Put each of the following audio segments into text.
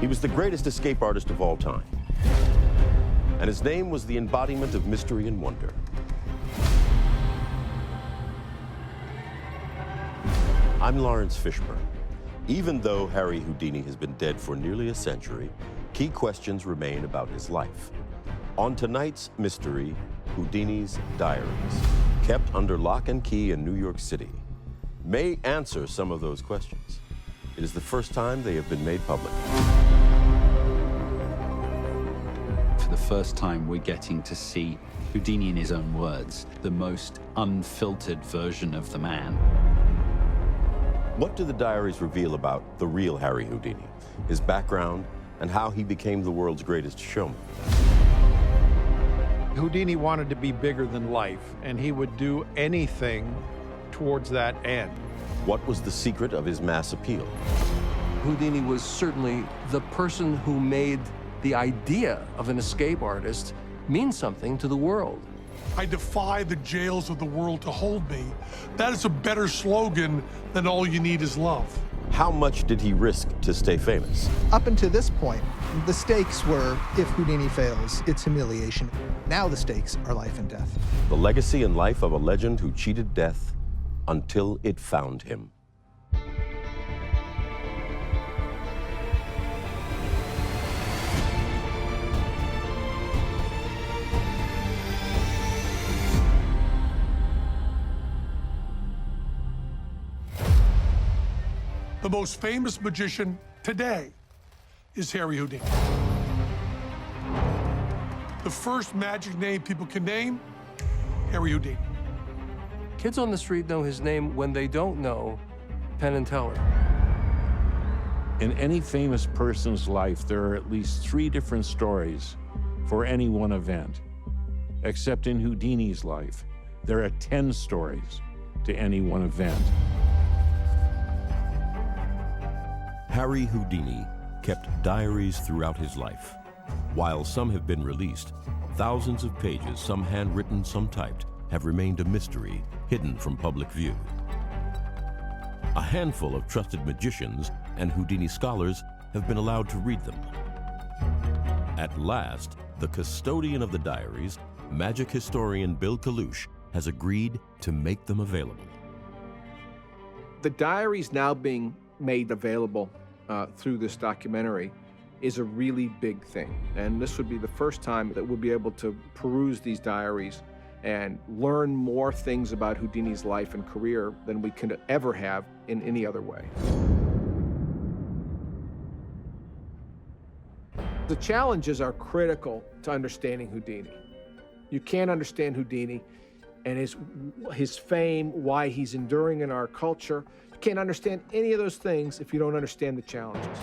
He was the greatest escape artist of all time. And his name was the embodiment of mystery and wonder. I'm Laurence Fishburne. Even though Harry Houdini has been dead for nearly a century, key questions remain about his life. On tonight's mystery, Houdini's Diaries, kept under lock and key in New York City, may answer some of those questions. It is the first time they have been made public. For the first time, we're getting to see Houdini in his own words, the most unfiltered version of the man. What do the diaries reveal about the real Harry Houdini, his background, and how he became the world's greatest showman? Houdini wanted to be bigger than life, and he would do anything towards that end. What was the secret of his mass appeal? Houdini was certainly the person who made the idea of an escape artist mean something to the world. I defy the jails of the world to hold me. That is a better slogan than all you need is love. How much did he risk to stay famous? Up until this point, the stakes were, if Houdini fails, it's humiliation. Now the stakes are life and death. The legacy and life of a legend who cheated death until it found him. The most famous magician today is Harry Houdini. The first magic name people can name, Harry Houdini. Kids on the street know his name when they don't know Penn and Teller. In any famous person's life, there are at least 3 different stories for any one event. Except in Houdini's life, there are 10 stories to any one event. Harry Houdini kept diaries throughout his life. While some have been released, thousands of pages, some handwritten, some typed, have remained a mystery, hidden from public view. A handful of trusted magicians and Houdini scholars have been allowed to read them. At last, the custodian of the diaries, magic historian Bill Kalush, has agreed to make them available. The diaries now being made available through this documentary is a really big thing. And this would be the first time that we'll be able to peruse these diaries and learn more things about Houdini's life and career than we could ever have in any other way. The challenges are critical to understanding Houdini. You can't understand Houdini and his fame, why he's enduring in our culture. You can't understand any of those things if you don't understand the challenges.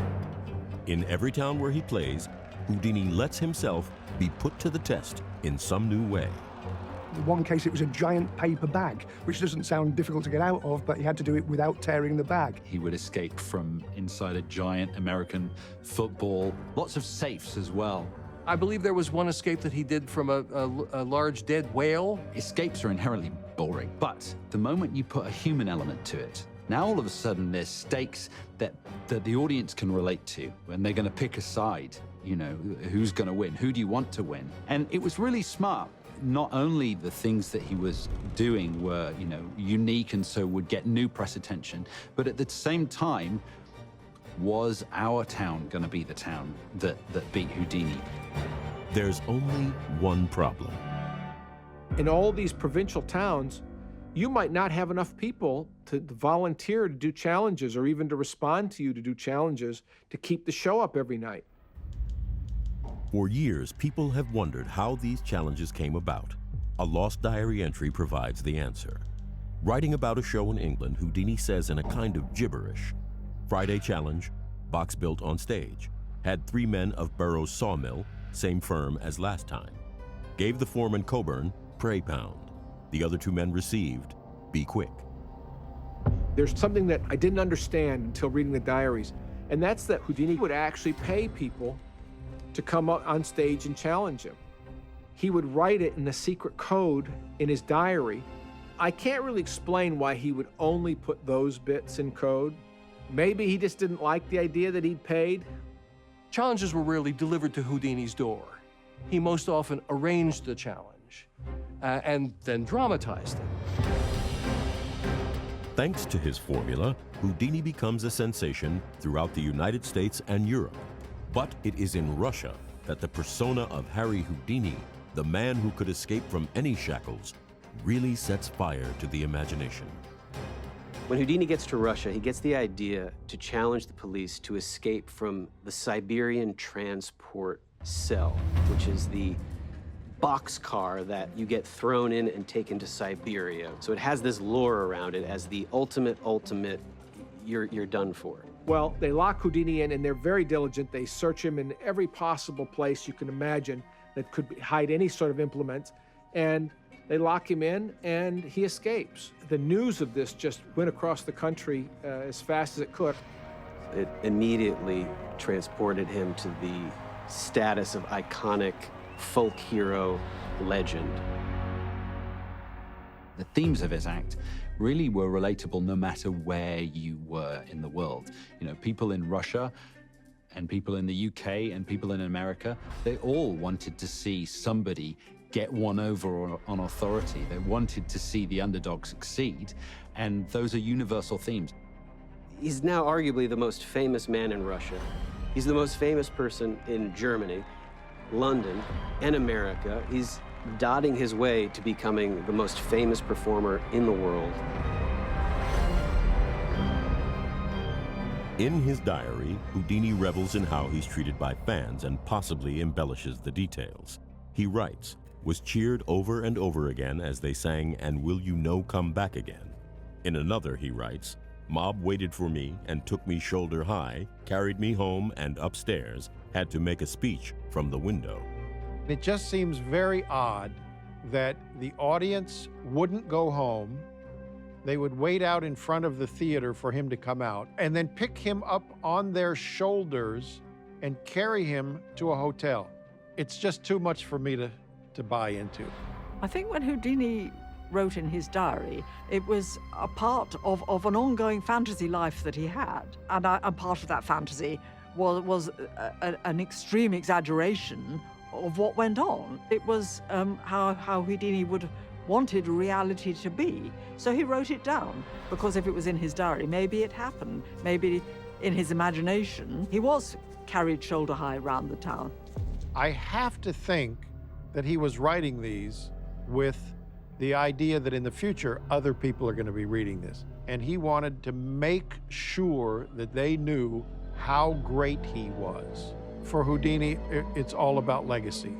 In every town where he plays, Houdini lets himself be put to the test in some new way. In one case, it was a giant paper bag, which doesn't sound difficult to get out of, but he had to do it without tearing the bag. He would escape from inside a giant American football, lots of safes as well. I believe there was one escape that he did from a large dead whale. Escapes are inherently boring, but the moment you put a human element to it, now all of a sudden there's stakes that the audience can relate to, and they're going to pick a side. You know, who's going to win? Who do you want to win? And it was really smart. Not only the things that he was doing were, you know, unique and so would get new press attention, but at the same time, was our town going to be the town that beat Houdini? There's only one problem. In all these provincial towns, you might not have enough people to volunteer to do challenges or even to respond to you to do challenges to keep the show up every night. For years, people have wondered how these challenges came about. A lost diary entry provides the answer. Writing about a show in England, Houdini says in a kind of gibberish, Friday challenge, box built on stage. Had 3 men of Burroughs Sawmill, same firm as last time. Gave the foreman Coburn, pray pound. The other 2 men received, be quick. There's something that I didn't understand until reading the diaries, and that's that Houdini would actually pay people to come up on stage and challenge him. He would write it in a secret code in his diary. I can't really explain why he would only put those bits in code. Maybe he just didn't like the idea that he'd paid. Challenges were rarely delivered to Houdini's door. He most often arranged the challenge and then dramatized it. Thanks to his formula, Houdini becomes a sensation throughout the United States and Europe. But it is in Russia that the persona of Harry Houdini, the man who could escape from any shackles, really sets fire to the imagination. When Houdini gets to Russia, he gets the idea to challenge the police to escape from the Siberian transport cell, which is the boxcar that you get thrown in and taken to Siberia. So it has this lore around it as the ultimate, you're done for. Well, they lock Houdini in, and they're very diligent. They search him in every possible place you can imagine that could hide any sort of implement, and they lock him in, and he escapes. The news of this just went across the country as fast as it could. It immediately transported him to the status of iconic folk hero legend. The themes of his act really were relatable no matter where you were in the world. You know, people in Russia and people in the UK and people in America, they all wanted to see somebody get one over on authority. They wanted to see the underdog succeed, and those are universal themes. He's now arguably the most famous man in Russia. He's the most famous person in Germany, London, and America. He's dotting his way to becoming the most famous performer in the world. In his diary, Houdini revels in how he's treated by fans and possibly embellishes the details. He writes, "Was cheered over and over again as they sang, 'And Will You Know Come Back Again?' In another, he writes, "Mob waited for me and took me shoulder high, carried me home and upstairs, had to make a speech from the window." It just seems very odd that the audience wouldn't go home. They would wait out in front of the theater for him to come out and then pick him up on their shoulders and carry him to a hotel. It's just too much for me to buy into. I think when Houdini wrote in his diary, it was a part of an ongoing fantasy life that he had. And part of that fantasy was an extreme exaggeration of what went on. It was how Houdini wanted reality to be. So he wrote it down, because if it was in his diary, maybe it happened. Maybe in his imagination, he was carried shoulder high around the town. I have to think that he was writing these with the idea that in the future, other people are going to be reading this. And he wanted to make sure that they knew how great he was. For Houdini, it's all about legacy.